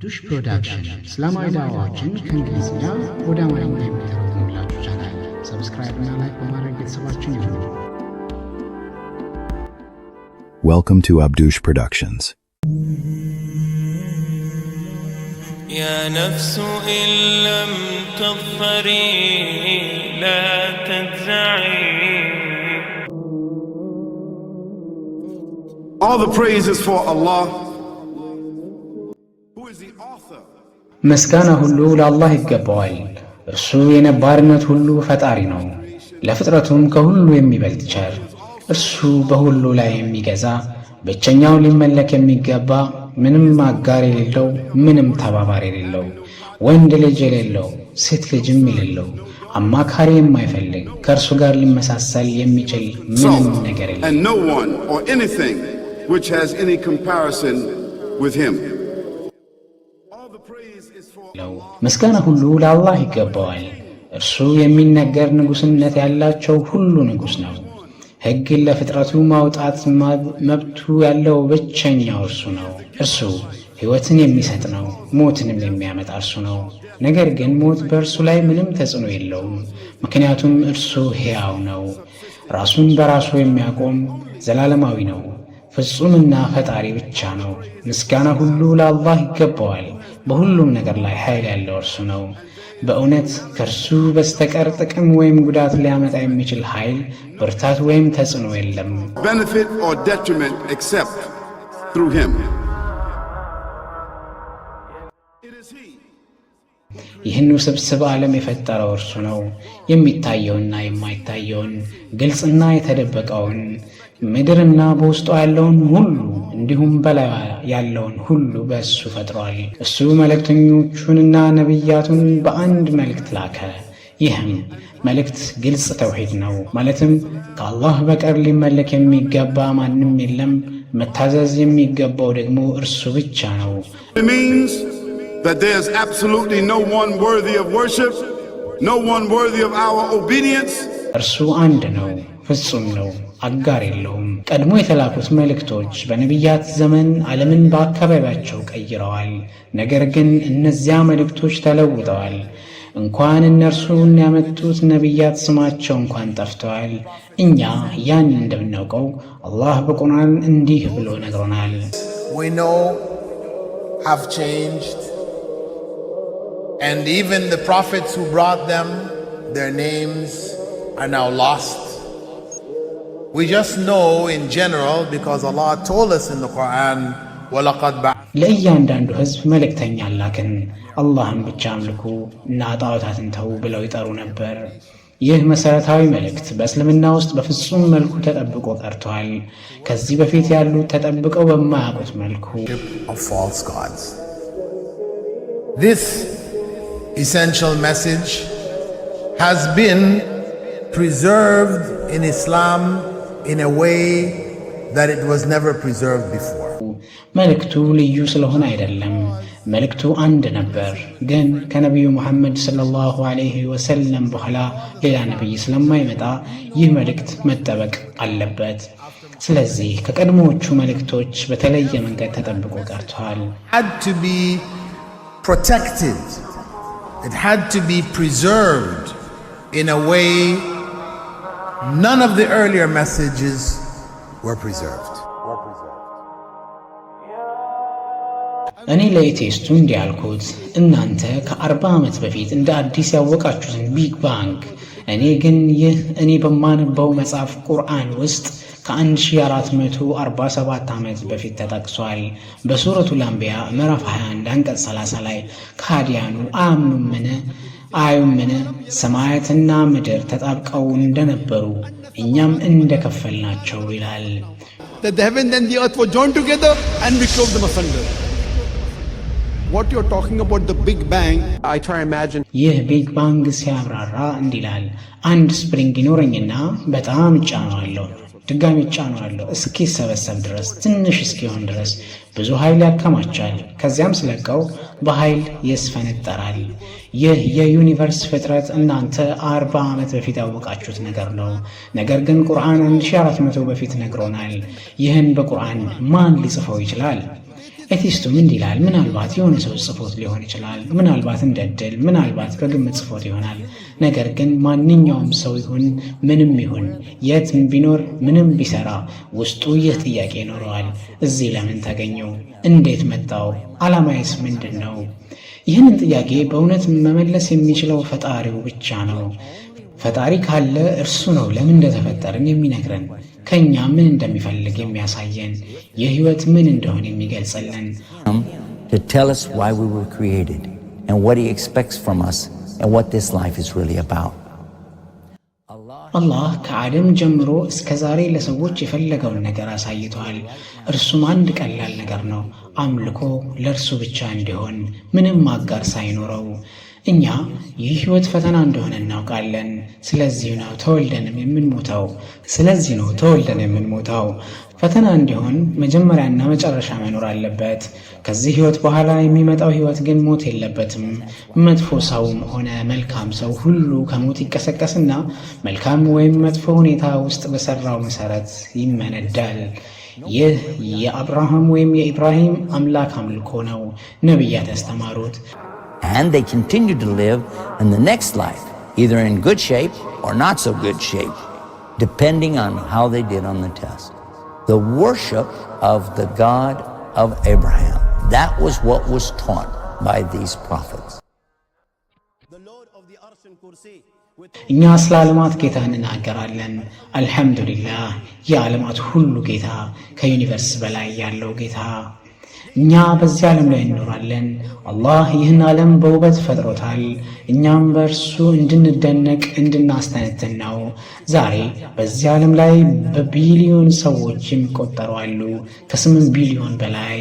ዱሽ ፕሮዳክሽን እስላማዊ ዳዋዎችን ከእንግሊዝኛ ወደ አማርኛ የሚተረጉምላችሁ ቻናል ሰብስክራይብ እና ላይክ በማድረግ ቤተሰባችን ይሁኑ። Welcome to Abdush Productions. يا نفس إن لم تظفري لا تجزعي. All the praise is for Allah. Who is the author? ምስጋና ሁሉ ለአላህ ይገባዋል። እርሱ የነባርነት ሁሉ ፈጣሪ ነው። ለፍጥረቱም ከሁሉ የሚበልጥ ቸር፣ እርሱ በሁሉ ላይ የሚገዛ ብቸኛው ሊመለክ የሚገባ ምንም አጋር የሌለው ምንም ተባባሪ የሌለው ወንድ ልጅ የሌለው ሴት ልጅም የሌለው አማካሪ የማይፈልግ ከእርሱ ጋር ሊመሳሰል የሚችል ምንም ነገር የለም። And no one or anything which has any comparison with him. All the praise is for ምስጋና ሁሉ ለአላህ ይገባዋል። እርሱ የሚነገር ንጉስነት ያላቸው ሁሉ ንጉስ ነው። ሕግን ለፍጥረቱ ማውጣት መብቱ ያለው ብቸኛው እርሱ ነው። እርሱ ሕይወትን የሚሰጥ ነው፣ ሞትንም የሚያመጣ እርሱ ነው። ነገር ግን ሞት በእርሱ ላይ ምንም ተጽዕኖ የለውም፣ ምክንያቱም እርሱ ሕያው ነው። ራሱን በራሱ የሚያቆም ዘላለማዊ ነው። ፍጹምና ፈጣሪ ብቻ ነው። ምስጋና ሁሉ ለአላህ ይገባዋል። በሁሉም ነገር ላይ ኃይል ያለው እርሱ ነው። በእውነት ከእርሱ በስተቀር ጥቅም ወይም ጉዳት ሊያመጣ የሚችል ኃይል፣ ብርታት ወይም ተጽዕኖ የለም። benefit or detriment except through him. It is he. ይህን ውስብስብ ዓለም የፈጠረው እርሱ ነው። የሚታየውና የማይታየውን፣ ግልጽና የተደበቀውን፣ ምድርና በውስጧ ያለውን ሁሉ እንዲሁም በላይ ያለውን ሁሉ በእሱ ፈጥሯል። እሱ መልእክተኞቹንና ነቢያቱን በአንድ መልእክት ላከ። ይህም መልእክት ግልጽ ተውሂድ ነው። ማለትም ከአላህ በቀር ሊመለክ የሚገባ ማንም የለም፣ መታዘዝ የሚገባው ደግሞ እርሱ ብቻ ነው። It means that there's absolutely no one worthy of worship, no one worthy of our obedience. እርሱ አንድ ነው፣ ፍጹም ነው፣ አጋር የለውም። ቀድሞ የተላኩት መልእክቶች በነቢያት ዘመን ዓለምን በአካባቢያቸው ቀይረዋል። ነገር ግን እነዚያ መልእክቶች ተለውጠዋል። እንኳን እነርሱን ያመጡት ነቢያት ስማቸው እንኳን ጠፍተዋል። እኛ ያን እንደምናውቀው አላህ በቁርአን እንዲህ ብሎ ነግሮናል። We know have changed, and even the prophets who brought them, their names are now lost. We just know in general because Allah told us in the Quran, وَلَقَدْ بَعَثْنَا ለእያንዳንዱ ሕዝብ መልእክተኛ ላክን፣ አላህን ብቻ አምልኩ እና ጣዖታትን ተዉ ብለው ይጠሩ ነበር። ይህ መሠረታዊ መልእክት በእስልምና ውስጥ በፍጹም መልኩ ተጠብቆ ቀርቷል። ከዚህ በፊት ያሉት ተጠብቀው በማያውቁት መልኩ of false gods. This essential message has been preserved in Islam in a way that it was never preserved before. መልእክቱ ልዩ ስለሆነ አይደለም። መልእክቱ አንድ ነበር፣ ግን ከነቢዩ ሙሐመድ ሰለላሁ ዐለይሂ ወሰለም በኋላ ሌላ ነቢይ ስለማይመጣ ይህ መልእክት መጠበቅ አለበት። ስለዚህ ከቀድሞዎቹ መልእክቶች በተለየ መንገድ ተጠብቆ ቀርቷል። Had to be protected. It had to be preserved in a way none of the earlier messages were preserved. እኔ ለኤቴስቱ እንዲህ አልኩት፣ እናንተ ከ40 ዓመት በፊት እንደ አዲስ ያወቃችሁትን ቢግ ባንግ፣ እኔ ግን ይህ እኔ በማነበው መጽሐፍ ቁርአን ውስጥ ከ1447 ዓመት በፊት ተጠቅሷል። በሱረቱል አንቢያ ምዕራፍ 21 አንቀጽ 30 ላይ ከሃዲያኑ አያዩምን ሰማያትና ምድር ተጣብቀው እንደነበሩ እኛም እንደከፈልናቸው ይላል። That the heaven and the earth were joined together and we clove them asunder. What you're talking about, the Big Bang, I try to imagine. ይህ ቢግ ባንግ ሲያብራራ እንዲላል፣ አንድ ስፕሪንግ ይኖረኝና በጣም እጫነዋለሁ፣ ድጋሚ እጫነዋለሁ እስኪሰበሰብ ድረስ፣ ትንሽ እስኪሆን ድረስ ብዙ ኃይል ያከማቻል። ከዚያም ስለቀው በኃይል ይስፈነጠራል። ይህ የዩኒቨርስ ፍጥረት እናንተ 40 ዓመት በፊት ያወቃችሁት ነገር ነው። ነገር ግን ቁርአን 1400 በፊት ነግሮናል። ይህን በቁርአን ማን ሊጽፈው ይችላል? ኤቲስቱም እንዲህ ይላል፣ ምናልባት የሆነ ሰው ጽፎት ሊሆን ይችላል፣ ምናልባት እንደ ዕድል፣ ምናልባት በግምት ጽፎት ይሆናል። ነገር ግን ማንኛውም ሰው ይሁን ምንም ይሁን የት ቢኖር ምንም ቢሰራ ውስጡ ይህ ጥያቄ ይኖረዋል። እዚህ ለምን ተገኘው? እንዴት መጣው? ዓላማዬስ ምንድን ነው? ይህንን ጥያቄ በእውነት መመለስ የሚችለው ፈጣሪው ብቻ ነው። ፈጣሪ ካለ እርሱ ነው ለምን እንደተፈጠርን የሚነግረን፣ ከኛ ምን እንደሚፈልግ የሚያሳየን፣ የህይወት ምን እንደሆነ የሚገልጽልን። To tell us why we were created and what he expects from us and what this life is really about. አላህ ከአደም ጀምሮ እስከ ዛሬ ለሰዎች የፈለገውን ነገር አሳይቷል። እርሱም አንድ ቀላል ነገር ነው፣ አምልኮ ለእርሱ ብቻ እንዲሆን ምንም አጋር ሳይኖረው። እኛ ይህ ህይወት ፈተና እንደሆነ እናውቃለን። ስለዚህ ነው ተወልደንም የምንሞተው። ፈተና እንዲሆን መጀመሪያና መጨረሻ መኖር አለበት። ከዚህ ህይወት በኋላ የሚመጣው ህይወት ግን ሞት የለበትም። መጥፎ ሰውም ሆነ መልካም ሰው ሁሉ ከሞት ይቀሰቀስና መልካም ወይም መጥፎ ሁኔታ ውስጥ በሰራው መሰረት ይመነዳል። ይህ የአብርሃም ወይም የኢብራሂም አምላክ አምልኮ ነው ነቢያት ያስተማሩት። And they continue to live in the next life, either in good shape or not so good shape, depending on how they did on the test. The worship of the God of Abraham, that was what was taught by these prophets. እኛ ስለ ዓለማት ጌታ እንናገራለን። አልሐምዱሊላህ፣ የዓለማት ሁሉ ጌታ፣ ከዩኒቨርስ በላይ ያለው ጌታ። እኛ በዚህ ዓለም ላይ እንኖራለን። አላህ ይህን ዓለም በውበት ፈጥሮታል። እኛም በእርሱ እንድንደነቅ እንድናስተነትን ነው። ዛሬ በዚህ ዓለም ላይ በቢሊዮን ሰዎች የሚቆጠሩ አሉ፣ ከ8 ቢሊዮን በላይ።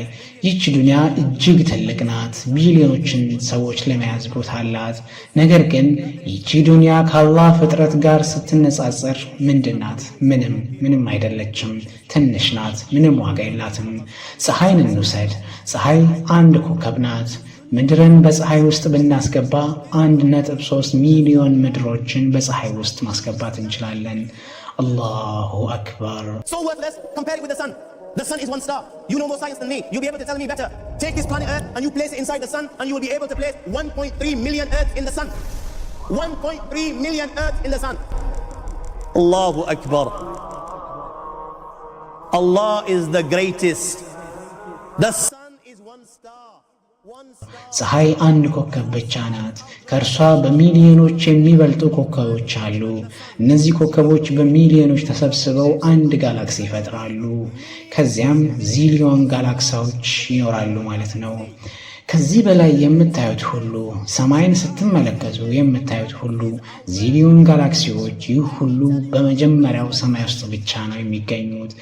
ይህች ዱንያ እጅግ ትልቅ ናት፣ ቢሊዮኖችን ሰዎች ለመያዝ ቦታ አላት። ነገር ግን ይህች ዱንያ ከአላህ ፍጥረት ጋር ስትነጻጸር ምንድናት? ምንም አይደለችም። ትንሽ ናት፣ ምንም ዋጋ የላትም። ፀሐይን እንውሰድ። ፀሐይ አንድ ኮከብ ናት። ምድርን በፀሐይ ውስጥ ብናስገባ 1.3 ሚሊዮን ምድሮችን በፀሐይ ውስጥ ማስገባት እንችላለን። አላሁ አክበር። So worthless compared with the sun. The sun is one star. You know more science than me. You'll be able to tell me better. Take this planet Earth and you place it inside the sun and you will be able to place 1.3 million Earths in the sun. 1.3 million Earths in the sun. Allahu Akbar. Allah is the greatest. The sun is one star. ፀሐይ አንድ ኮከብ ብቻ ናት። ከእርሷ በሚሊዮኖች የሚበልጡ ኮከቦች አሉ። እነዚህ ኮከቦች በሚሊዮኖች ተሰብስበው አንድ ጋላክሲ ይፈጥራሉ። ከዚያም ዚሊዮን ጋላክሳዎች ይኖራሉ ማለት ነው። ከዚህ በላይ የምታዩት ሁሉ፣ ሰማይን ስትመለከቱ የምታዩት ሁሉ ዚሊዮን ጋላክሲዎች፣ ይህ ሁሉ በመጀመሪያው ሰማይ ውስጥ ብቻ ነው የሚገኙት።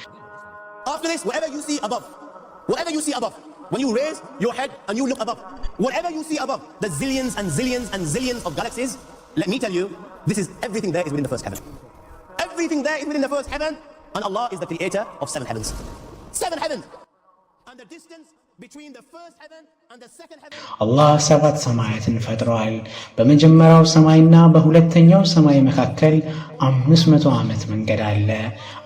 After this, whatever you see above, when you raise your head and you look above, whatever you see above, the zillions and zillions and zillions of galaxies, let me tell you, this is everything there is within the first heaven. Everything there is within the first heaven, and Allah is the creator of 7 heavens. 7 heavens. And the distance between the first heaven and the second heaven. አላህ 7 ሰማያትን ፈጥሯል። በመጀመሪያው ሰማይና በሁለተኛው ሰማይ መካከል 500 ዓመት መንገድ አለ።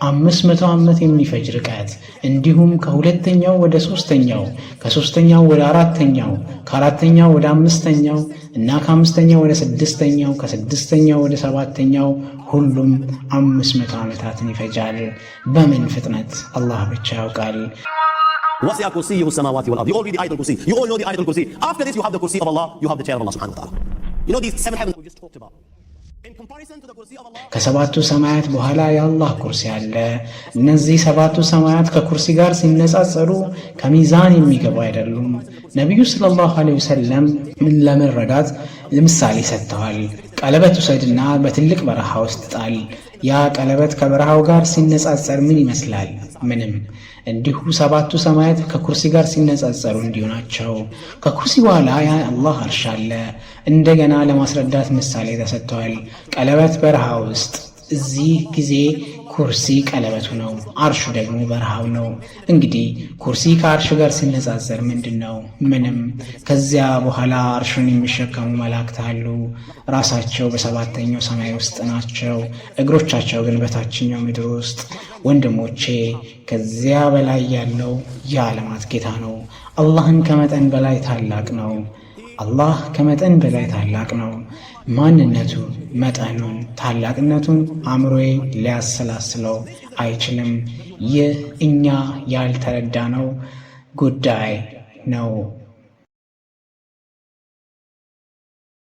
500 ዓመት የሚፈጅ ርቀት። እንዲሁም ከሁለተኛው ወደ ሶስተኛው፣ ከሶስተኛው ወደ አራተኛው፣ ከአራተኛው ወደ አምስተኛው እና ከአምስተኛው ወደ ስድስተኛው፣ ከስድስተኛው ወደ ሰባተኛው፣ ሁሉም 500 ዓመታትን ይፈጃል። በምን ፍጥነት አላህ ብቻ ያውቃል። وَسِعَ كُرْسِيُّهُ السَّمَاوَاتِ وَالْأَرْضِ. You all read the Ayatul Kursi. You all know the Ayatul Kursi. After this, you have the Kursi of Allah. You have the chair of Allah subhanahu wa ta'ala. You know these 7 heavens we just talked about. In comparison to the Kursi of Allah. ከሰባቱ ሰማያት በኋላ የአላህ ኩርሲ አለ። እነዚህ 7ቱ ሰማያት ከኩርሲ ጋር ሲነጻጸሩ ከሚዛን የሚገቡ አይደሉም። ነቢዩ ሰለላሁ ዐለይሂ ወሰለም ለመረዳት ምሳሌ ሰጥተዋል። ቀለበት ውሰድና በትልቅ በረሃ ውስጥ ጣል። ያ ቀለበት ከበረሃው ጋር ሲነጻጸር ምን ይመስላል? ምንም። እንዲሁ 7ቱ ሰማያት ከኩርሲ ጋር ሲነጻጸሩ እንዲሁ ናቸው። ከኩርሲ በኋላ ያ አላህ አርሽ አለ። እንደገና ለማስረዳት ምሳሌ ተሰጥቷል። ቀለበት በረሃ ውስጥ፣ እዚህ ጊዜ ኩርሲ ቀለበቱ ነው፣ አርሹ ደግሞ በረሃው ነው። እንግዲህ ኩርሲ ከአርሽ ጋር ሲነጻጸር ምንድነው? ምንም። ከዚያ በኋላ አርሹን የሚሸከሙ መላእክት አሉ። ራሳቸው በሰባተኛው ሰማይ ውስጥ ናቸው፣ እግሮቻቸው ግን በታችኛው ምድር ውስጥ። ወንድሞቼ፣ ከዚያ በላይ ያለው የዓለማት ጌታ ነው። አላህን ከመጠን በላይ ታላቅ ነው። አላህ ከመጠን በላይ ታላቅ ነው። ማንነቱ፣ መጠኑን፣ ታላቅነቱን አእምሮዬ ሊያሰላስለው አይችልም። ይህ እኛ ያልተረዳነው ጉዳይ ነው።